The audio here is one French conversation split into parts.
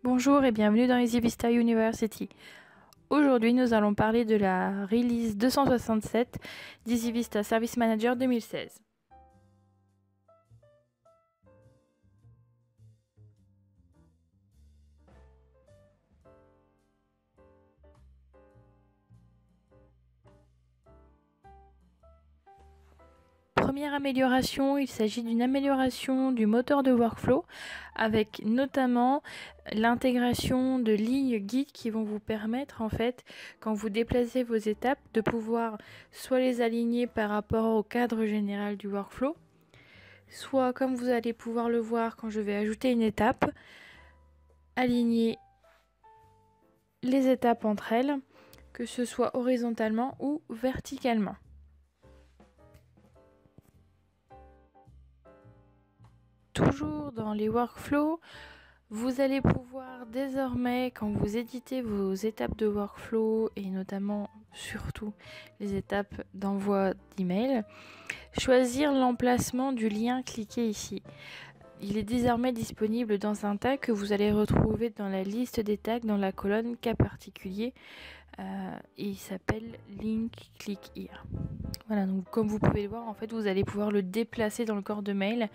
Bonjour et bienvenue dans EasyVista University. Aujourd'hui, nous allons parler de la release 267 d'EasyVista Service Manager 2016. Première amélioration, il s'agit d'une amélioration du moteur de workflow avec notamment l'intégration de lignes guides qui vont vous permettre en fait, quand vous déplacez vos étapes, de pouvoir soit les aligner par rapport au cadre général du workflow, soit comme vous allez pouvoir le voir quand je vais ajouter une étape, aligner les étapes entre elles, que ce soit horizontalement ou verticalement. Toujours dans les workflows, vous allez pouvoir désormais, quand vous éditez vos étapes de workflow et notamment, surtout, les étapes d'envoi d'email, choisir l'emplacement du lien cliqué ici. Il est désormais disponible dans un tag que vous allez retrouver dans la liste des tags dans la colonne cas particulier. Et il s'appelle Link Click Here. Voilà, donc comme vous pouvez le voir, en fait, vous allez pouvoir le déplacer dans le corps de mail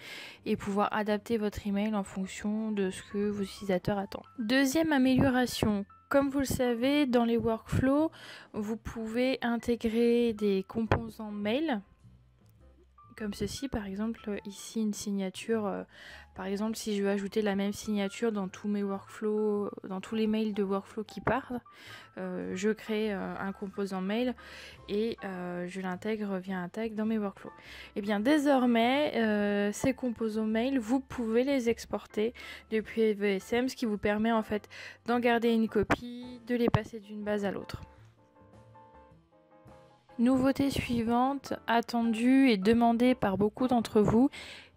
et pouvoir adapter votre email en fonction de ce que vos utilisateurs attendent. Deuxième amélioration. Comme vous le savez, dans les workflows, vous pouvez intégrer des composants mail comme ceci, par exemple ici une signature, par exemple si je veux ajouter la même signature dans tous mes workflows, dans tous les mails de workflow qui partent, je crée un composant mail et je l'intègre via un tag dans mes workflows. Et bien désormais ces composants mail, vous pouvez les exporter depuis EVSM, ce qui vous permet en fait d'en garder une copie, de les passer d'une base à l'autre. Nouveauté suivante, attendue et demandée par beaucoup d'entre vous,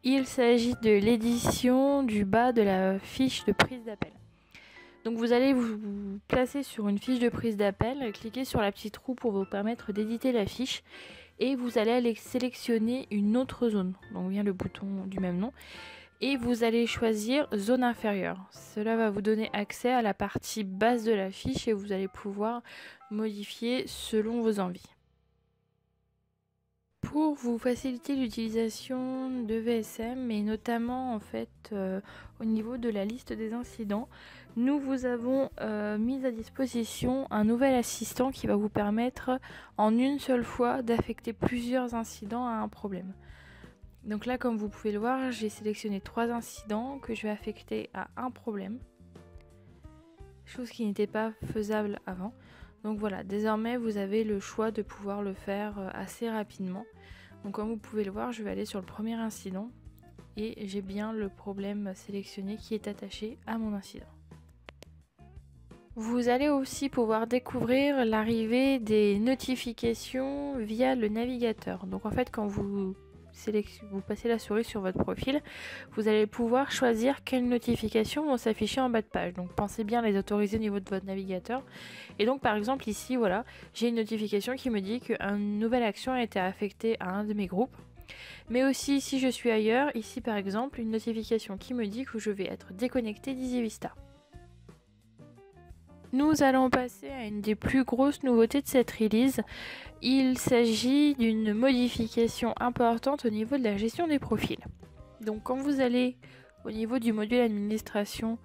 il s'agit de l'édition du bas de la fiche de prise d'appel. Donc vous allez vous placer sur une fiche de prise d'appel, cliquez sur la petite roue pour vous permettre d'éditer la fiche et vous allez aller sélectionner une autre zone, donc bien le bouton du même nom, et vous allez choisir zone inférieure. Cela va vous donner accès à la partie basse de la fiche et vous allez pouvoir modifier selon vos envies. Pour vous faciliter l'utilisation de VSM et notamment en fait au niveau de la liste des incidents, nous vous avons mis à disposition un nouvel assistant qui va vous permettre en une seule fois d'affecter plusieurs incidents à un problème. Donc là, comme vous pouvez le voir, j'ai sélectionné 3 incidents que je vais affecter à un problème, chose qui n'était pas faisable avant. Donc voilà, désormais vous avez le choix de pouvoir le faire assez rapidement. Donc comme vous pouvez le voir, je vais aller sur le premier incident et j'ai bien le problème sélectionné qui est attaché à mon incident. Vous allez aussi pouvoir découvrir l'arrivée des notifications via le navigateur. Donc en fait, quand vous passez la souris sur votre profil, vous allez pouvoir choisir quelles notifications vont s'afficher en bas de page. Donc pensez bien à les autoriser au niveau de votre navigateur. Et donc par exemple ici, voilà, j'ai une notification qui me dit qu'une nouvelle action a été affectée à un de mes groupes. Mais aussi si je suis ailleurs, ici par exemple, une notification qui me dit que je vais être déconnecté d'EasyVista. Nous allons passer à une des plus grosses nouveautés de cette release. Il s'agit d'une modification importante au niveau de la gestion des profils. Donc quand vous allez au niveau du module administration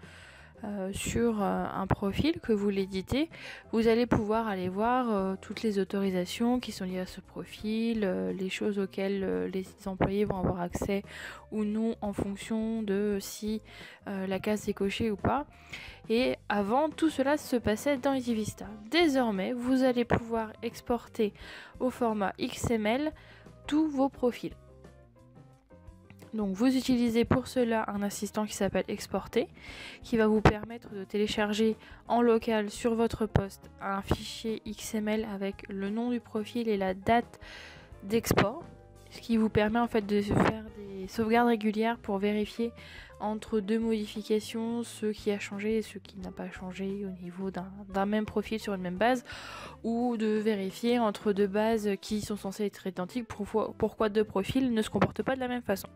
sur un profil que vous l'éditez, vous allez pouvoir aller voir toutes les autorisations qui sont liées à ce profil, les choses auxquelles les employés vont avoir accès ou non en fonction de si la case est cochée ou pas. Et avant, tout cela se passait dans EasyVista. Désormais, vous allez pouvoir exporter au format XML tous vos profils. Donc vous utilisez pour cela un assistant qui s'appelle Exporter, qui va vous permettre de télécharger en local sur votre poste un fichier XML avec le nom du profil et la date d'export, ce qui vous permet en fait de faire des sauvegardes régulières pour vérifier entre deux modifications ce qui a changé et ce qui n'a pas changé au niveau d'un même profil sur une même base, ou de vérifier entre deux bases qui sont censées être identiques pourquoi deux profils ne se comportent pas de la même façon.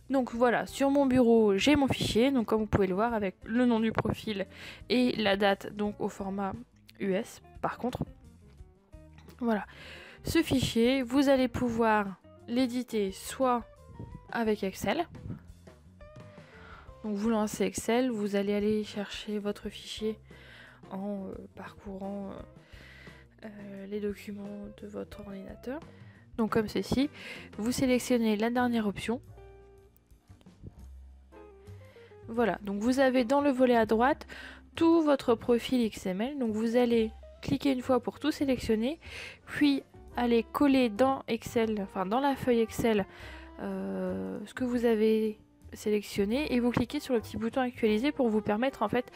Donc voilà, sur mon bureau, j'ai mon fichier, donc comme vous pouvez le voir avec le nom du profil et la date, donc au format US par contre. Voilà, ce fichier, vous allez pouvoir l'éditer soit avec Excel. Donc vous lancez Excel, vous allez aller chercher votre fichier en parcourant les documents de votre ordinateur. Donc comme ceci, vous sélectionnez la dernière option. Voilà, donc vous avez dans le volet à droite tout votre profil XML. Donc vous allez cliquer une fois pour tout sélectionner, puis aller coller dans Excel, enfin dans la feuille Excel, ce que vous avez sélectionné et vous cliquez sur le petit bouton actualiser pour vous permettre en fait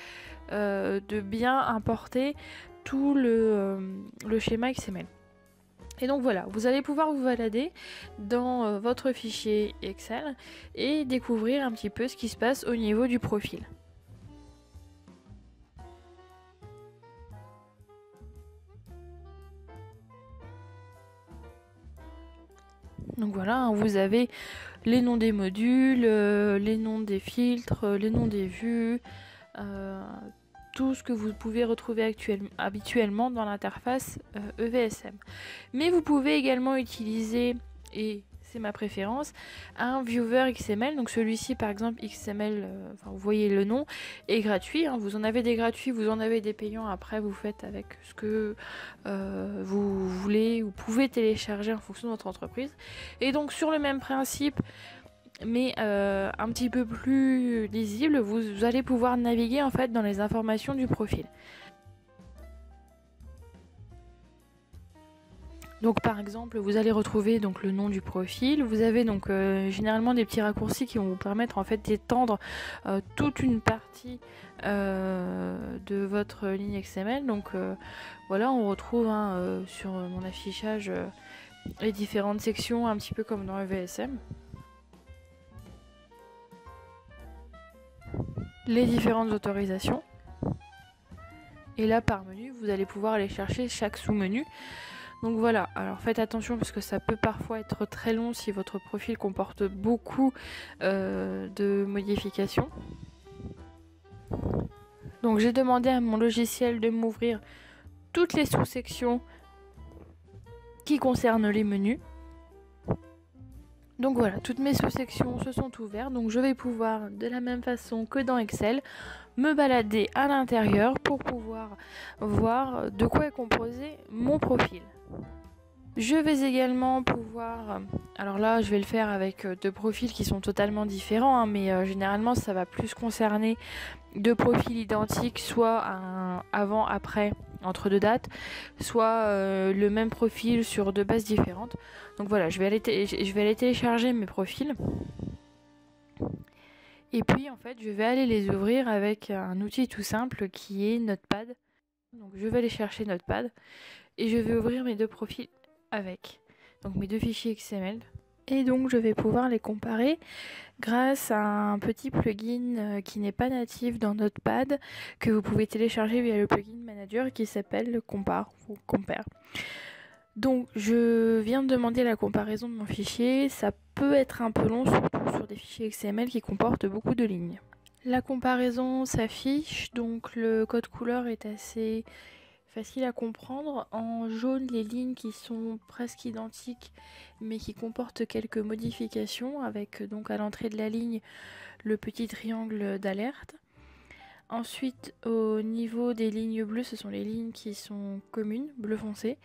de bien importer tout le schéma XML. Et donc voilà, vous allez pouvoir vous balader dans votre fichier Excel et découvrir un petit peu ce qui se passe au niveau du profil. Donc voilà, hein, vous avez les noms des modules, les noms des filtres, les noms des vues, tout ce que vous pouvez retrouver habituellement dans l'interface EVSM. Mais vous pouvez également utiliser, et c'est ma préférence, un viewer XML. Donc celui-ci par exemple XML, vous voyez le nom, est gratuit, hein. Vous en avez des gratuits, vous en avez des payants. Après vous faites avec ce que vous voulez ou pouvez télécharger en fonction de votre entreprise. Et donc sur le même principe, mais un petit peu plus lisible, vous allez pouvoir naviguer en fait dans les informations du profil. Donc par exemple, vous allez retrouver donc le nom du profil. Vous avez donc généralement des petits raccourcis qui vont vous permettre en fait d'étendre toute une partie de votre ligne XML. Donc voilà, on retrouve sur mon affichage les différentes sections, un petit peu comme dans EVSM. Les différentes autorisations. Et là, par menu, vous allez pouvoir aller chercher chaque sous-menu. Donc voilà, alors faites attention parce que ça peut parfois être très long si votre profil comporte beaucoup de modifications. Donc j'ai demandé à mon logiciel de m'ouvrir toutes les sous-sections qui concernent les menus. Donc voilà, toutes mes sous-sections se sont ouvertes, donc je vais pouvoir, de la même façon que dans Excel, me balader à l'intérieur pour pouvoir voir de quoi est composé mon profil. Je vais également pouvoir, alors là je vais le faire avec deux profils qui sont totalement différents, hein, mais généralement ça va plus concerner deux profils identiques, soit un avant-après entre deux dates, soit le même profil sur deux bases différentes. Donc voilà, je vais aller télécharger mes profils. Et puis en fait, je vais aller les ouvrir avec un outil tout simple qui est Notepad. Donc je vais aller chercher Notepad et je vais ouvrir mes deux profils avec. Donc mes deux fichiers XML. Et donc je vais pouvoir les comparer grâce à un petit plugin qui n'est pas natif dans Notepad, que vous pouvez télécharger via le plugin manager qui s'appelle Compare ou Compare. Donc je viens de demander la comparaison de mon fichier, ça peut être un peu long, surtout sur des fichiers XML qui comportent beaucoup de lignes. La comparaison s'affiche, donc le code couleur est assez facile à comprendre. En jaune, les lignes qui sont presque identiques mais qui comportent quelques modifications, avec donc à l'entrée de la ligne le petit triangle d'alerte. Ensuite, au niveau des lignes bleues, ce sont les lignes qui sont communes, bleu foncé.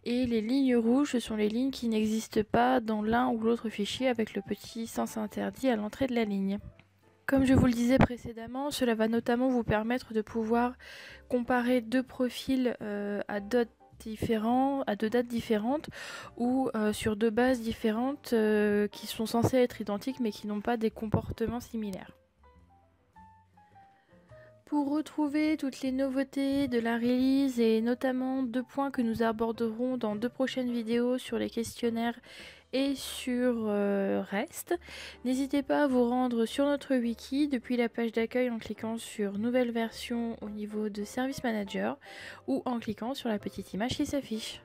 Et les lignes rouges, ce sont les lignes qui n'existent pas dans l'un ou l'autre fichier, avec le petit sens interdit à l'entrée de la ligne. Comme je vous le disais précédemment, cela va notamment vous permettre de pouvoir comparer deux profils à deux dates différentes ou sur deux bases différentes qui sont censées être identiques mais qui n'ont pas des comportements similaires. Pour retrouver toutes les nouveautés de la release et notamment deux points que nous aborderons dans deux prochaines vidéos sur les questionnaires et sur REST, n'hésitez pas à vous rendre sur notre wiki depuis la page d'accueil en cliquant sur nouvelle version au niveau de Service Manager ou en cliquant sur la petite image qui s'affiche.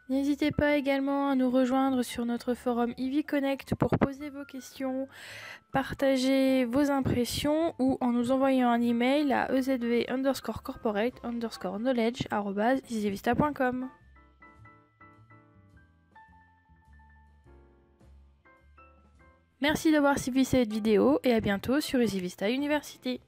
N'hésitez pas également à nous rejoindre sur notre forum Ivy Connect pour poser vos questions, partager vos impressions ou en nous envoyant un email à ezv_corporate_knowledge@easyvista.com. Merci d'avoir suivi cette vidéo et à bientôt sur EasyVista University.